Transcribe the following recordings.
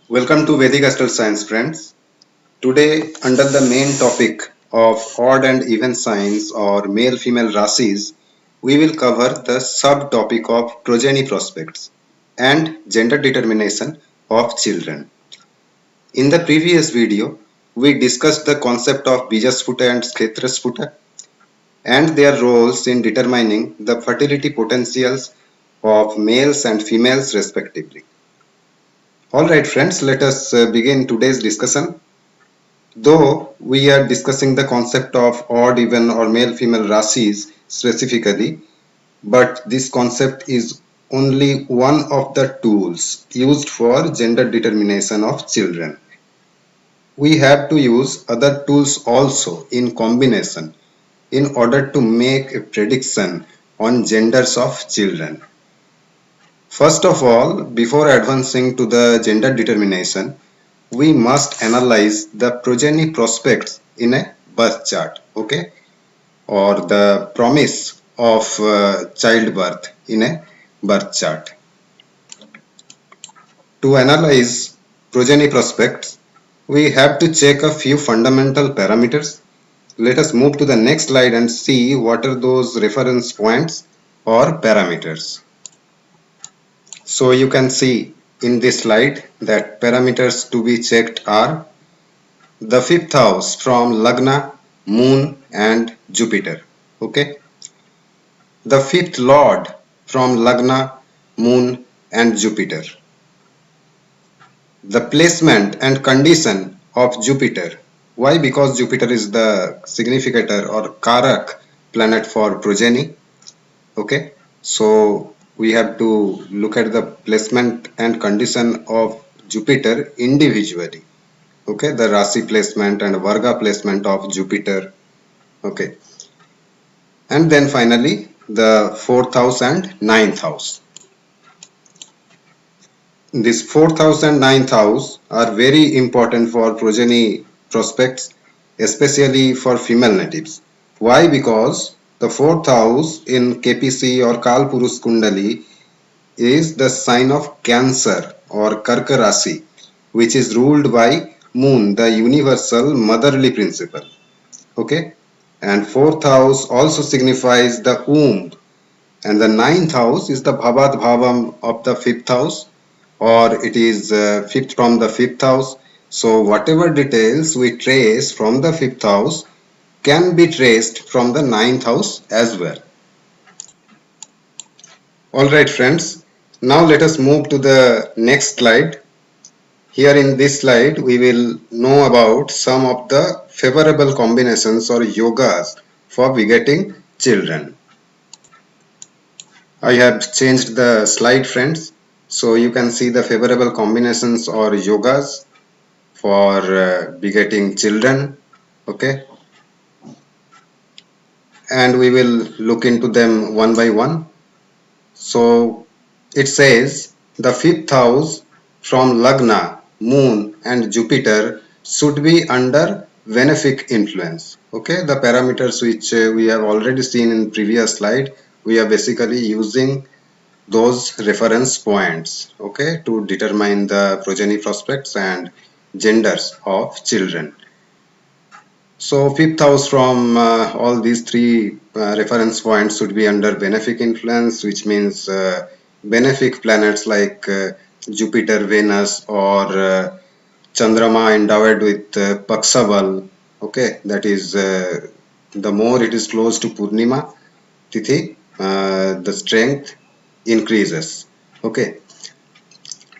Welcome to Vedic Astral Science, friends. Today, under the main topic of odd and even signs or male female rasis, we will cover the subtopic of progeny prospects and gender determination of children. In the previous video, we discussed the concept of bija sphuta and kshetra sphuta and their roles in determining the fertility potentials of males and females respectively. Alright, friends, let us begin today's discussion. Though we are discussing the concept of odd, even, or male female rasis specifically, but this concept is only one of the tools used for gender determination of children. We have to use other tools also in combination in order to make a prediction on genders of children. First of all, before advancing to the gender determination, we must analyze the progeny prospects in a birth chart, okay, or the promise of childbirth in a birth chart. To analyze progeny prospects, we have to check a few fundamental parameters. Let us move to the next slide and see what are those reference points or parameters. So you can see in this slide that parameters to be checked are the fifth house from Lagna, Moon and Jupiter. Okay. The fifth lord from Lagna, Moon and Jupiter. The placement and condition of Jupiter. Why? Because Jupiter is the significator or karak planet for progeny. Okay. So we have to look at the placement and condition of Jupiter individually. Okay, the Rashi placement and Varga placement of Jupiter. Okay, and then finally the fourth house and ninth house. This fourth house and ninth house are very important for progeny prospects, especially for female natives. Why? Because the fourth house in KPC or Kalpurus Kundali is the sign of Cancer or Karka Rashi, which is ruled by Moon, the universal motherly principle. Okay, and fourth house also signifies the womb, and the ninth house is the bhavat bhavam of the fifth house, or it is fifth from the fifth house. So whatever details we trace from the fifth house can be traced from the ninth house as well. All right, friends, now let us move to the next slide. Here in this slide, we will know about some of the favorable combinations or yogas for begetting children. I have changed the slide, friends, so you can see the favorable combinations or yogas for begetting children. Okay, and we will look into them one by one. So it says the fifth house from Lagna, Moon and Jupiter should be under benefic influence. Okay, the parameters which we have already seen in previous slide, we are basically using those reference points, okay, to determine the progeny prospects and genders of children. So fifth house from all these three reference points should be under benefic influence, which means benefic planets like Jupiter, Venus or Chandrama endowed with Paksabal. Okay, that is the more it is close to Purnima Tithi, the strength increases. Okay,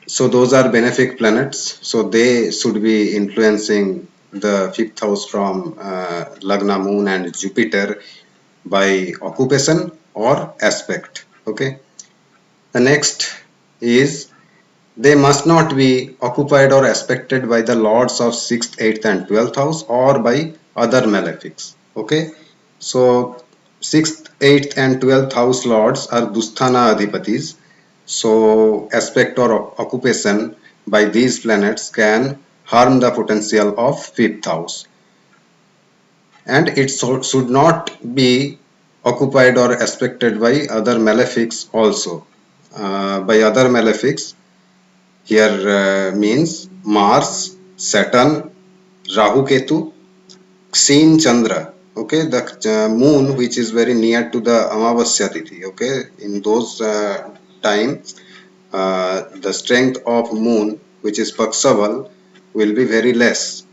so those are benefic planets, so they should be influencing the fifth house from Lagna, Moon and Jupiter by occupation or aspect. Okay, the next is they must not be occupied or aspected by the lords of 6th, 8th and 12th house or by other malefics. Okay, so 6th, 8th and 12th house lords are Dusthana Adhipatis. So aspect or occupation by these planets can harm the potential of 5th house. And it should not be occupied or aspected by other malefics also. By other malefics, here means Mars, Saturn, Rahu Ketu, Seen Chandra. Okay, the moon which is very near to the Amavasya Tithi. Okay, in those time, the strength of moon which is Paksaval will be very less.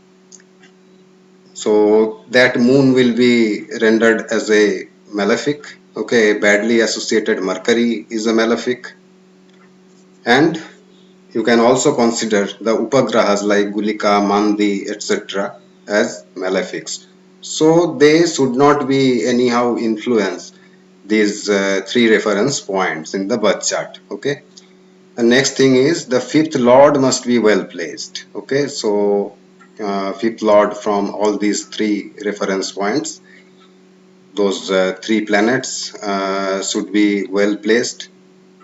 So that moon will be rendered as a malefic. Okay, badly associated Mercury is a malefic. And you can also consider the Upagrahas like Gulika, Mandi, etc. as malefics. So they should not be anyhow influence these three reference points in the birth chart. Okay. The next thing is the fifth lord must be well placed. Okay, so fifth lord from all these three reference points, those three planets should be well placed,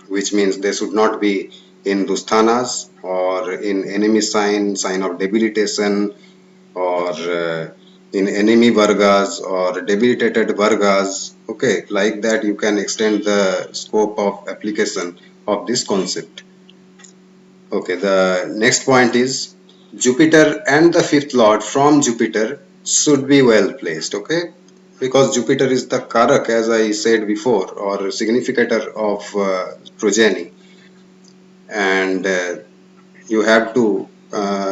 which means they should not be in dusthanas or in enemy sign of debilitation, or in enemy Vargas or debilitated Vargas. Okay, like that you can extend the scope of application of this concept. Okay, the next point is Jupiter and the fifth lord from Jupiter should be well placed. Okay, because Jupiter is the Karak, as I said before, or significator of progeny, and you have to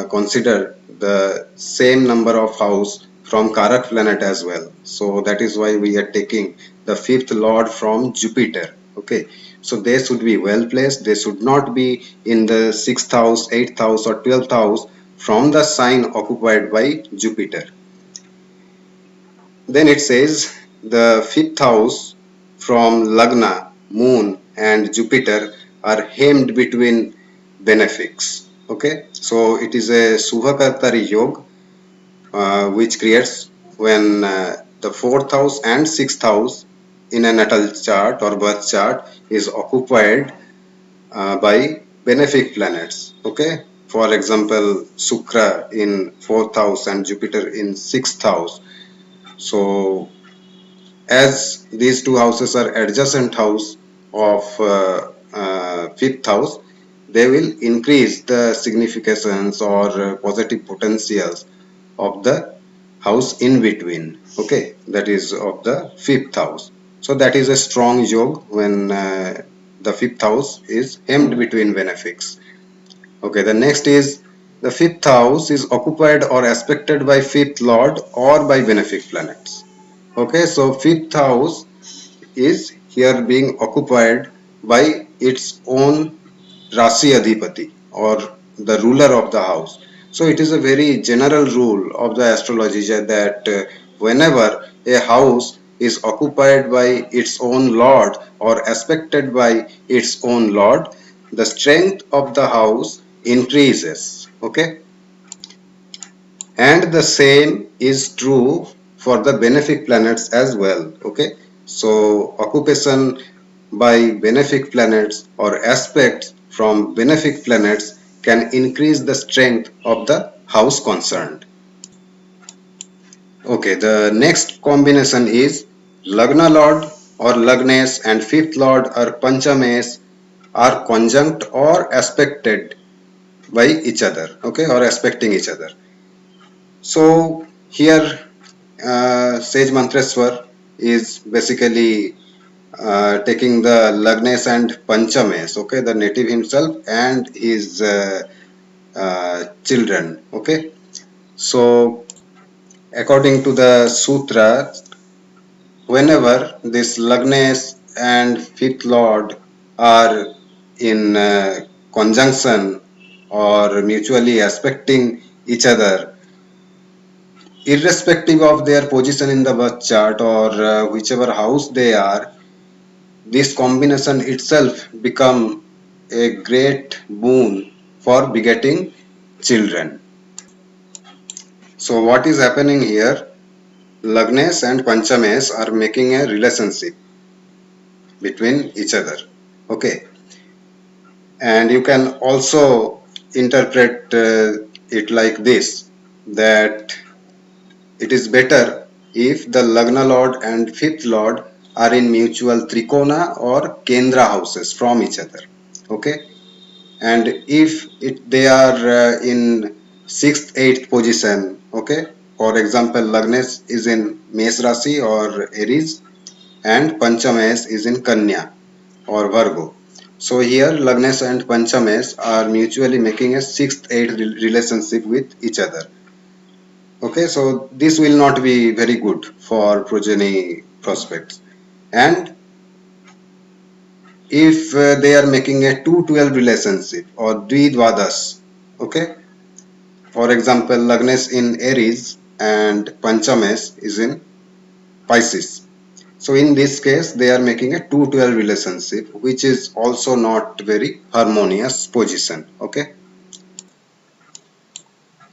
consider the same number of house from Karak planet as well. So that is why we are taking the fifth lord from Jupiter. Okay, so they should be well placed. They should not be in the sixth house, eighth house, or 12th house from the sign occupied by Jupiter. Then it says the fifth house from Lagna, Moon, and Jupiter are hemmed between benefics. Okay, so it is a Subhakartari Yoga which creates when the fourth house and sixth house in a natal chart or birth chart is occupied by benefic planets. Okay, for example, Shukra in fourth house and Jupiter in sixth house. So as these two houses are adjacent house of fifth house, they will increase the significance or positive potentials of the house in between. Okay, that is of the fifth house. So that is a strong yoga when the fifth house is hemmed between benefics. Okay, the next is the fifth house is occupied or aspected by fifth lord or by benefic planets. Okay, so fifth house is here being occupied by its own Rashi Adhipati or the ruler of the house. So it is a very general rule of the astrology that whenever a house is occupied by its own lord or aspected by its own lord, the strength of the house increases. Okay, and the same is true for the benefic planets as well. Okay, so occupation by benefic planets or aspects from benefic planets can increase the strength of the house concerned. Okay, the next combination is Lagna Lord or Lagnes and fifth Lord or Panchames are conjunct or aspected by each other. Okay, or aspecting each other. So here Sage Mantreswar is basically taking the Lagnes and Panchames, okay, the native himself and his children, okay. So according to the Sutra, whenever this Lagnes and fifth lord are in conjunction or mutually aspecting each other, irrespective of their position in the birth chart or whichever house they are, this combination itself become a great boon for begetting children. So what is happening here? Lagnes and Panchames are making a relationship between each other. Okay, and you can also interpret it like this, that it is better if the Lagna Lord and fifth Lord are in mutual Trikona or Kendra houses from each other. Okay. and if they are in 6th 8th position, okay, for example Lagnes is in Mesh Rashi or Aries and Panchamesh is in Kanya or Virgo. So here Lagnes and Panchamesh are mutually making a 6th 8th relationship with each other. Okay, so this will not be very good for progeny prospects. And if they are making a 2-12 relationship or Dvidvadas, okay, for example, Lagnes in Aries and Panchamesh is in Pisces. So in this case, they are making a 2-12 relationship, which is also not very harmonious position. Okay.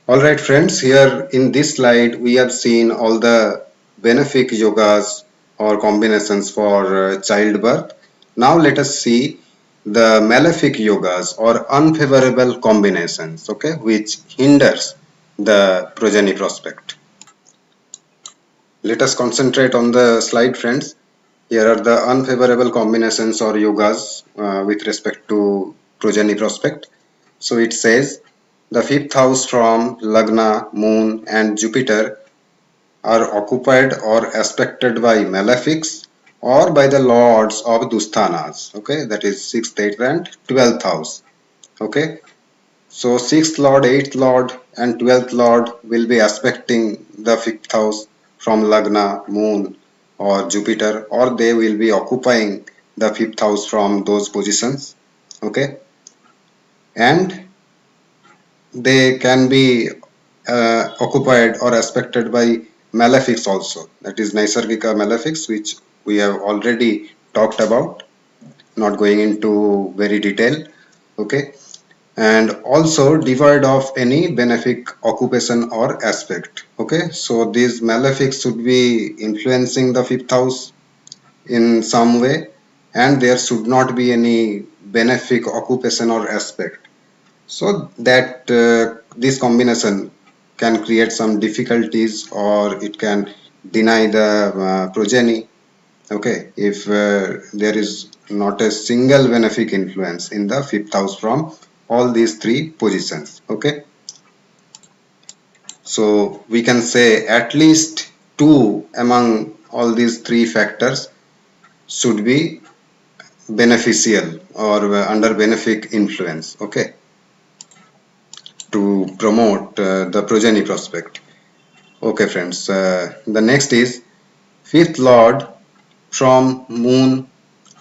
All right, friends. Here in this slide, we have seen all the benefic yogas or combinations for childbirth. Now let us see the malefic yogas or unfavorable combinations. Okay, which hinders the progeny prospect. Let us concentrate on the slide, friends. Here are the unfavorable combinations or yogas with respect to progeny prospect. So it says the fifth house from Lagna, Moon, and Jupiter are occupied or aspected by malefics or by the lords of Dusthanas. Okay, that is 6th, 8th, and 12th house. Okay, so 6th lord, 8th lord, and 12th lord will be aspecting the 5th house from Lagna, Moon, or Jupiter, or they will be occupying the 5th house from those positions. Okay, and they can be occupied or aspected by malefics also. That is Naisargika malefics, which we have already talked about, not going into very detail. Okay, and also devoid of any benefic occupation or aspect. Okay, so these malefics should be influencing the 5th house in some way, and there should not be any benefic occupation or aspect, so that this combination can create some difficulties or it can deny the progeny. Okay, if there is not a single benefic influence in the 5th house from all these three positions. Okay, so we can say at least two among all these three factors should be beneficial or under benefic influence. Okay, to promote the progeny prospect. Okay, friends. The next is fifth lord from Moon,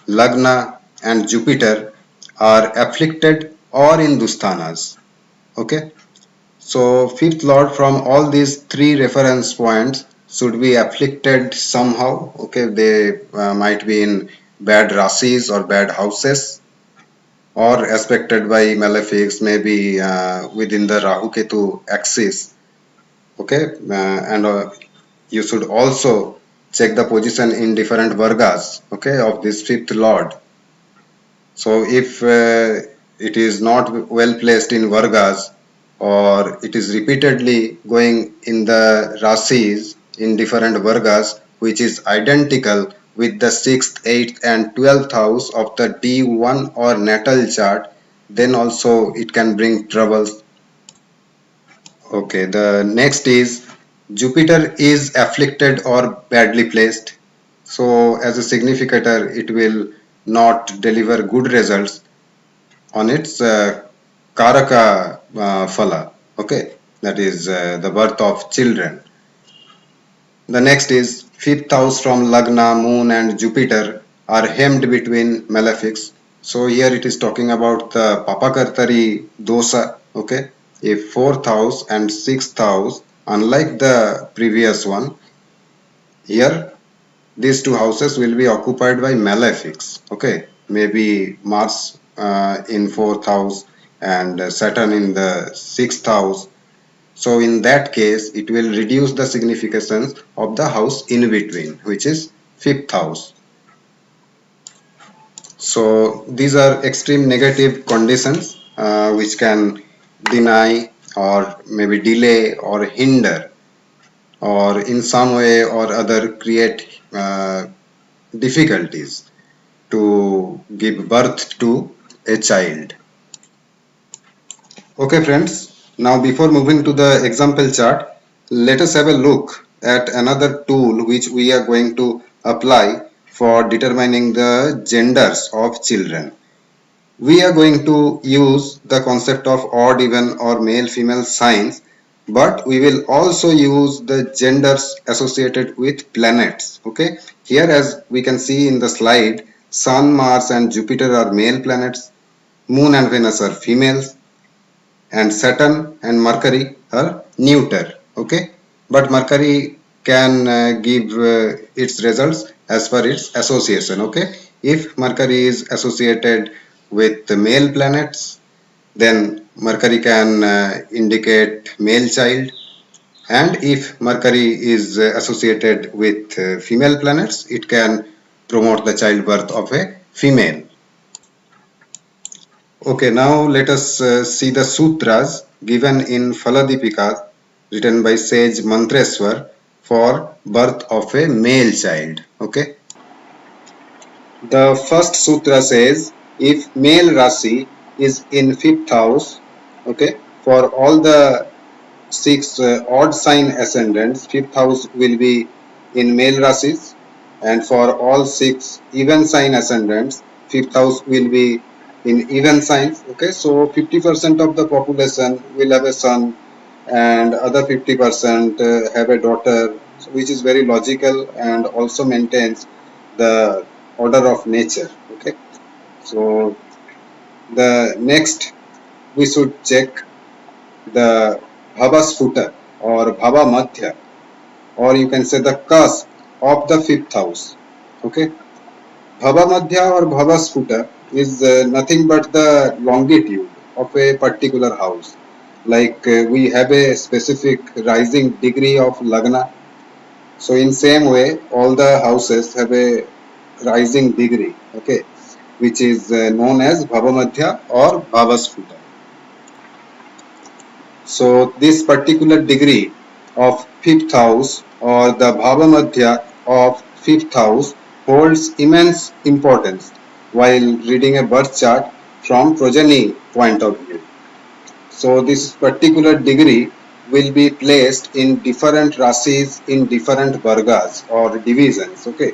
Lagna, and Jupiter are afflicted or in Dusthanas. Okay, so fifth lord from all these three reference points should be afflicted somehow. Okay, they might be in bad rasis or bad houses or aspected by malefics, maybe within the Rahu Ketu axis. Okay, and you should also check the position in different Vargas, okay, of this fifth lord. So if it is not well placed in Vargas or it is repeatedly going in the Rasis in different Vargas which is identical with the 6th, 8th and 12th house of the D1 or natal chart, then also it can bring troubles. Okay, the next is Jupiter is afflicted or badly placed. So as a significator, it will not deliver good results on its Karaka Phala. Okay, that is the birth of children. The next is fifth house from Lagna, Moon and Jupiter are hemmed between malefics. So here it is talking about the Papakartari dosa. Okay, if fourth house and sixth house, unlike the previous one, here these two houses will be occupied by malefics. Okay, maybe Mars in fourth house and Saturn in the sixth house. So in that case, it will reduce the significance of the house in between, which is fifth house. So these are extreme negative conditions which can deny or maybe delay or hinder or in some way or other create difficulties to give birth to a child. Okay friends, now before moving to the example chart, let us have a look at another tool which we are going to apply for determining the genders of children. We are going to use the concept of odd, even or male female signs, but we will also use the genders associated with planets. Okay, here as we can see in the slide, Sun, Mars and Jupiter are male planets, Moon and Venus are females, and Saturn and Mercury are neuter. Okay, but Mercury can give its results as per its association. Okay, if Mercury is associated with the male planets, then Mercury can indicate male child, and if Mercury is associated with female planets, it can promote the childbirth of a female. Okay, now let us see the sutras given in Phaladipika written by sage Mantreswar for birth of a male child. Okay, the first sutra says if male Rashi is in fifth house, okay, for all the six odd sign ascendants, fifth house will be in male Rashis, and for all six even sign ascendants, fifth house will be in even signs. Okay, so 50% of the population will have a son, and other 50% have a daughter, which is very logical and also maintains the order of nature. Okay, so the next we should check the bhava sphuta or bhava madhya, or you can say the cusp of the fifth house. Okay, bhava madhya or bhava sphuta is nothing but the longitude of a particular house. Like we have a specific rising degree of Lagna. So in same way, all the houses have a rising degree. Okay, which is known as bhava madhya or bhava sphuta. So this particular degree of fifth house or the bhava madhya of fifth house holds immense importance while reading a birth chart from progeny point of view. So this particular degree will be placed in different rasis in different Vargas or divisions. Okay.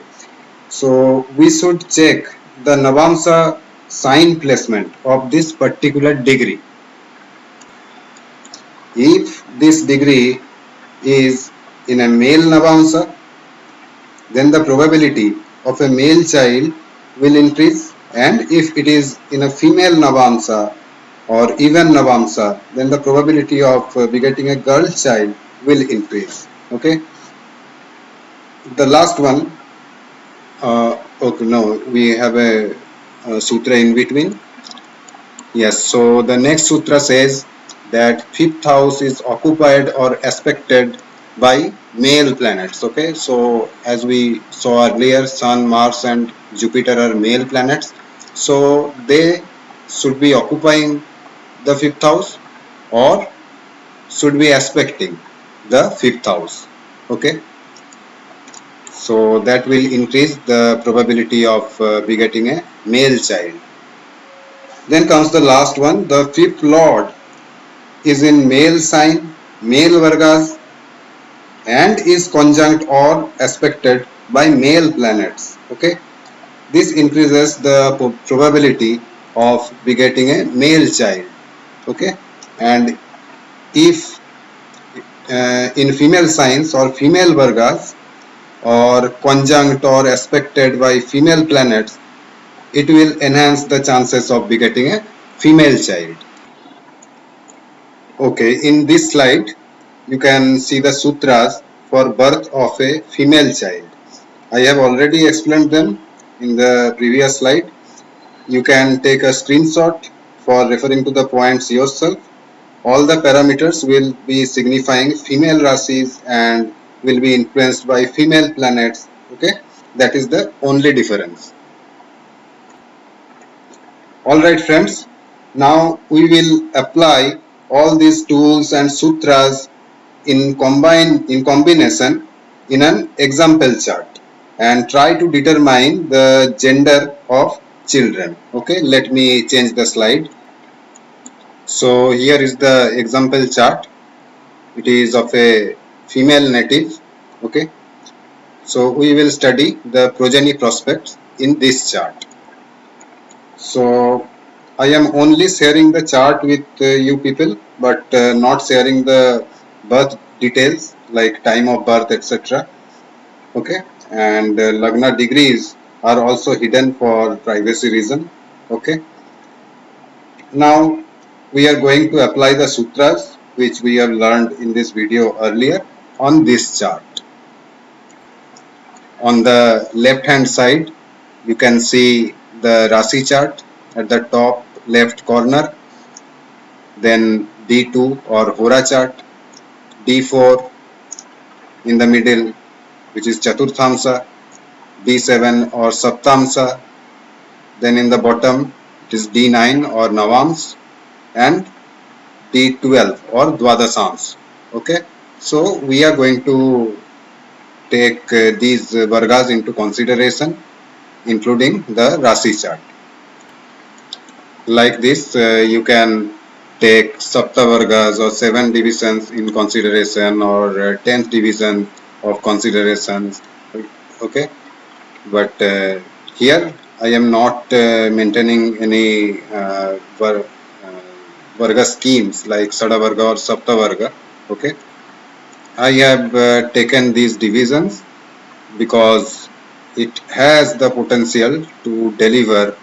So we should check the Navamsha sign placement of this particular degree. If this degree is in a male Navamsha, then the probability of a male child will increase, and if it is in a female Navamsha or even Navamsha, then the probability of begetting a girl child will increase. Okay, the last one, okay, no, we have a sutra in between. Yes, so the next sutra says that fifth house is occupied or aspected by male planets. Okay, so as we saw earlier, Sun, Mars, and Jupiter are male planets. So they should be occupying the fifth house or should be aspecting the fifth house. Okay, so that will increase the probability of begetting a male child. Then comes the last one, the fifth lord is in male sign, male Vargas, and is conjunct or aspected by male planets. Okay, this increases the probability of begetting a male child. Okay, and if in female signs or female Vargas or conjunct or aspected by female planets, it will enhance the chances of begetting a female child. Okay, in this slide, you can see the sutras for birth of a female child. I have already explained them in the previous slide. You can take a screenshot for referring to the points yourself. All the parameters will be signifying female rasis and will be influenced by female planets. Okay, that is the only difference. Alright friends, now we will apply all these tools and sutras in combination in an example chart and try to determine the gender of children. Okay, let me change the slide. So here is the example chart. It is of a female native. Okay. So we will study the progeny prospects in this chart. So I am only sharing the chart with you people, but not sharing the birth details like time of birth, etc. Okay, and Lagna degrees are also hidden for privacy reason. Okay, now we are going to apply the sutras which we have learned in this video earlier on this chart. On the left hand side, you can see the Rashi chart at the top left corner, then D2 or Hora chart, D4 in the middle, which is Chaturthamsa, D7 or Saptamsa, then in the bottom it is D9 or Navamsha and D12 or Dwadasams. Okay, so we are going to take these Vargas into consideration, including the Rashi chart. Like this, you can take Sapta Vargas or 7 divisions in consideration or 10th division of considerations. Okay, but here I am not maintaining any Varga schemes like Sada Varga or Sapta Varga. Okay, I have taken these divisions because it has the potential to deliver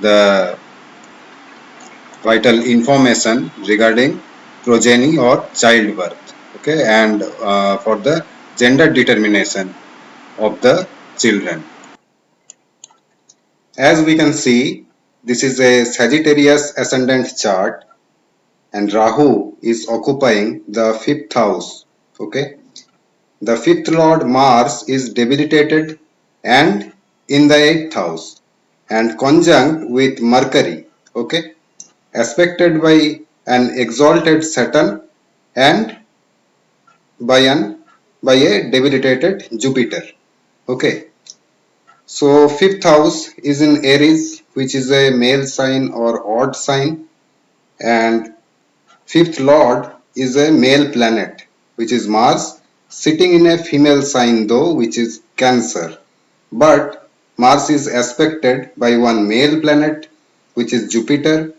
the vital information regarding progeny or childbirth. Okay, and for the gender determination of the children. As we can see, this is a Sagittarius ascendant chart and Rahu is occupying the 5th house. Okay, the 5th lord Mars is debilitated and in the 8th house and conjunct with Mercury. Okay, aspected by an exalted Saturn and by an by a debilitated Jupiter. Okay, so 5th house is in Aries, which is a male sign or odd sign, and 5th lord is a male planet, which is Mars, sitting in a female sign though, which is Cancer. But Mars is aspected by one male planet, which is Jupiter,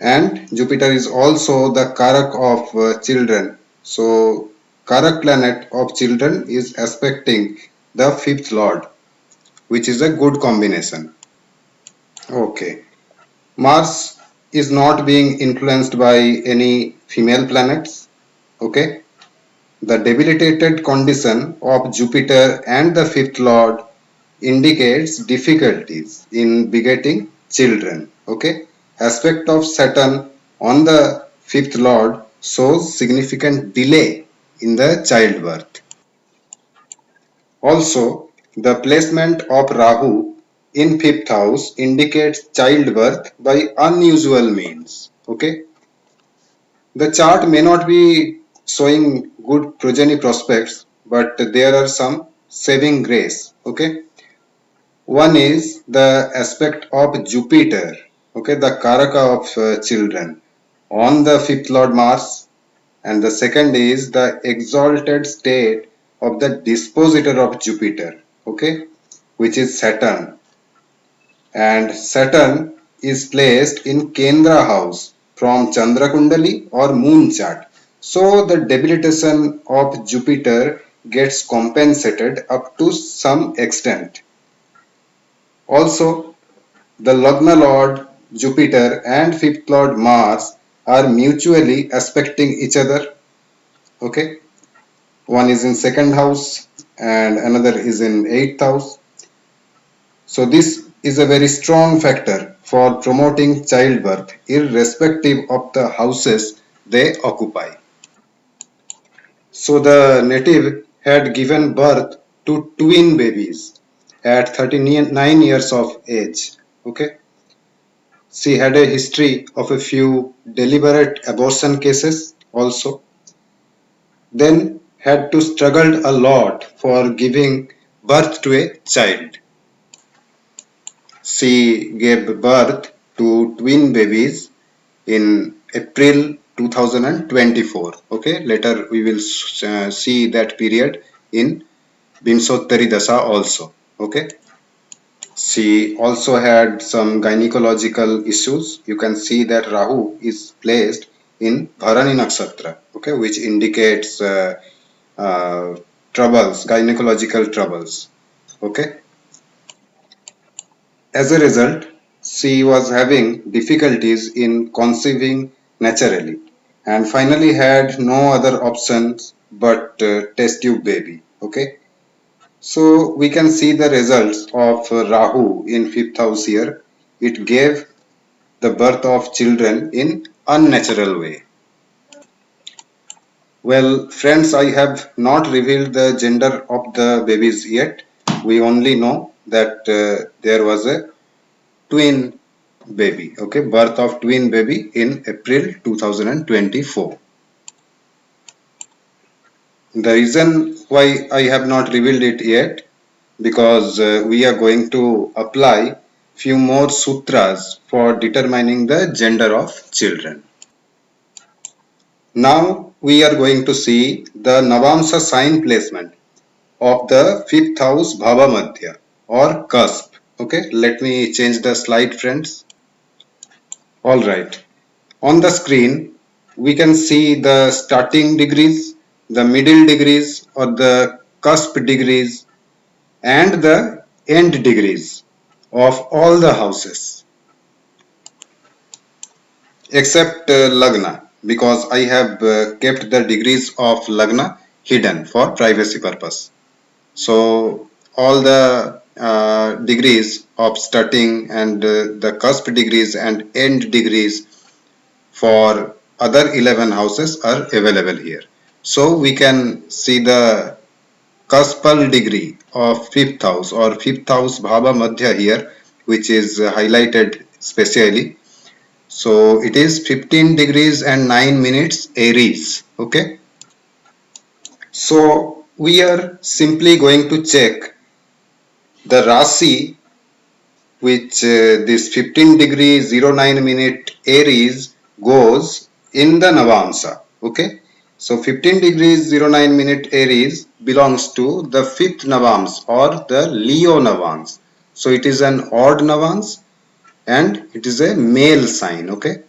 and Jupiter is also the Karak of children. So, Karak planet of children is aspecting the 5th lord, which is a good combination. Okay. Mars is not being influenced by any female planets. Okay. The debilitated condition of Jupiter and the 5th lord indicates difficulties in begetting children. Okay. Aspect of Saturn on the 5th lord shows significant delay in the childbirth. Also, the placement of Rahu in 5th house indicates childbirth by unusual means. Okay, the chart may not be showing good progeny prospects, but there are some saving grace. Okay, one is the aspect of Jupiter. Okay, the Karaka of children on the 5th lord Mars, and the second is the exalted state of the dispositor of Jupiter. Okay, which is Saturn, and Saturn is placed in Kendra house from Chandra Kundali or moon chart. So the debilitation of Jupiter gets compensated up to some extent. Also, the Lagna Lord Jupiter and 5th Lord Mars are mutually aspecting each other. Okay, one is in second house and another is in 8th house. So this is a very strong factor for promoting childbirth irrespective of the houses they occupy. So the native had given birth to twin babies at 39 years of age. Okay. She had a history of a few deliberate abortion cases also. Then had to struggle a lot for giving birth to a child. She gave birth to twin babies in April 2024. Okay, later we will see that period in Vinsottari Dasa also. Okay, she also had some gynecological issues. You can see that Rahu is placed in Bharani Nakshatra, okay, which indicates uh, troubles, gynecological troubles. Okay, as a result, she was having difficulties in conceiving naturally and finally had no other options but test tube baby. Okay, so we can see the results of Rahu in fifth house here. It gave the birth of children in unnatural way. Well, friends, I have not revealed the gender of the babies yet. We only know that there was a twin baby, okay, birth of twin baby in April 2024. The reason why I have not revealed it yet, because we are going to apply few more sutras for determining the gender of children. Now we are going to see the Navamsha sign placement of the fifth house bhava madhya or cusp. Okay, let me change the slide, friends. All right. On the screen, we can see the starting degrees, the middle degrees or the cusp degrees and the end degrees of all the houses except Lagna, because I have kept the degrees of Lagna hidden for privacy purpose. So all the degrees of starting and the cusp degrees and end degrees for other 11 houses are available here. So we can see the cuspal degree of fifth house or fifth house bhava madhya here, which is highlighted specially. So it is 15 degrees and 9 minutes Aries. Okay. So we are simply going to check the Rashi which this 15 degree 09 minute Aries goes in the Navamsha. Okay. So 15 degrees 09 minute Aries belongs to the fifth Navams or the Leo Navams. So it is an odd Navams and it is a male sign. Okay.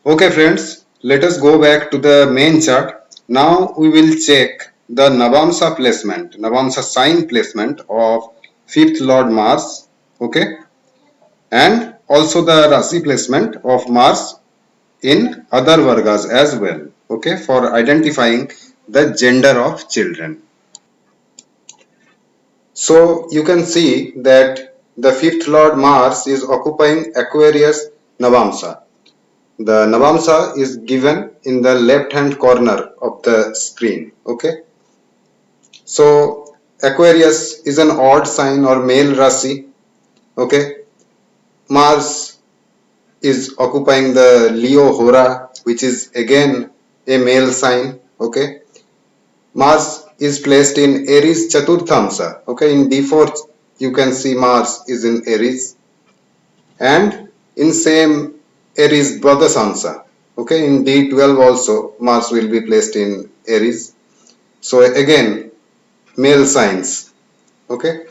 Okay friends, let us go back to the main chart. Now we will check the Navamsha placement, Navamsha sign placement of 5th Lord Mars, okay, and also the Rashi placement of Mars in other Vargas as well, okay, for identifying the gender of children. So you can see that the 5th Lord Mars is occupying Aquarius Navamsha. The Navamsha is given in the left hand corner of the screen. Okay. So Aquarius is an odd sign or male Rashi. Okay. Mars is occupying the Leo Hora, which is again a male sign. Okay. Mars is placed in Aries Chaturthamsa. Okay. In D4 you can see Mars is in Aries and in same Aries Dvadasamsa. Okay, in D12 also Mars will be placed in Aries. So again male signs. Okay,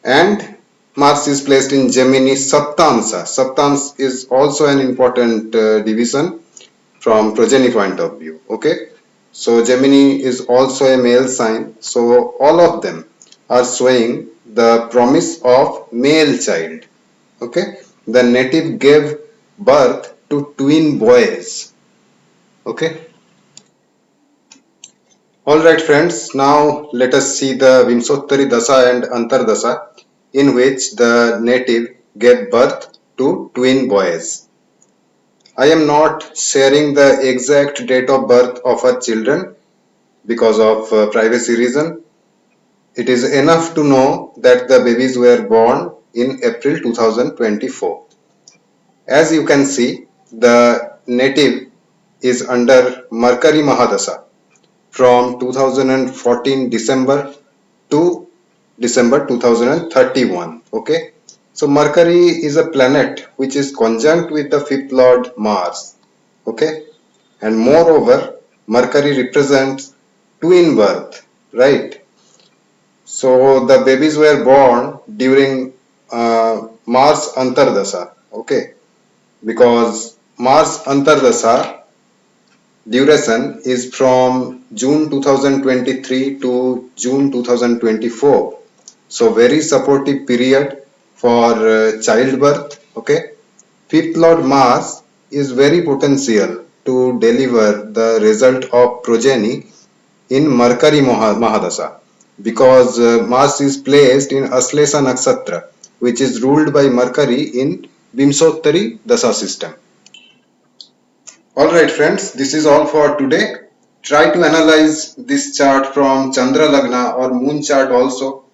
and Mars is placed in Gemini Saptamsa. Saptams is also an important division from progeny point of view. Okay, so Gemini is also a male sign. So all of them are showing the promise of male child. Okay, the native gave birth to twin boys. Okay, all right friends, now let us see the Vimsottari Dasa and Antardasa in which the native gave birth to twin boys. I am not sharing the exact date of birth of our children because of privacy reason. It is enough to know that the babies were born in April 2024. As you can see, the native is under Mercury Mahadasa from 2014 December to December 2031. Okay, So Mercury is a planet which is conjunct with the fifth lord Mars. Okay, and moreover, Mercury represents twin birth, right? So the babies were born during Mars Antardasa. Okay, because Mars Antardasa duration is from June 2023 to June 2024. So very supportive period for childbirth. Okay. Fifth Lord Mars is very potential to deliver the result of progeny in Mercury Mahadasha because Mars is placed in Aslesha Nakshatra which is ruled by Mercury in Vimsottari Dasha system. Alright friends, this is all for today. Try to analyze this chart from Chandra Lagna or Moon chart also.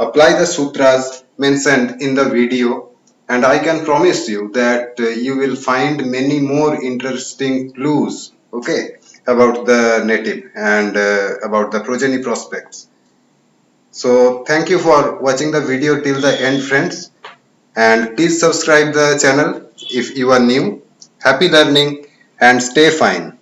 Apply the sutras mentioned in the video and I can promise you that you will find many more interesting clues, okay, about the native and about the progeny prospects. So thank you for watching the video till the end friends, and please subscribe the channel if you are new. Happy learning and stay fine.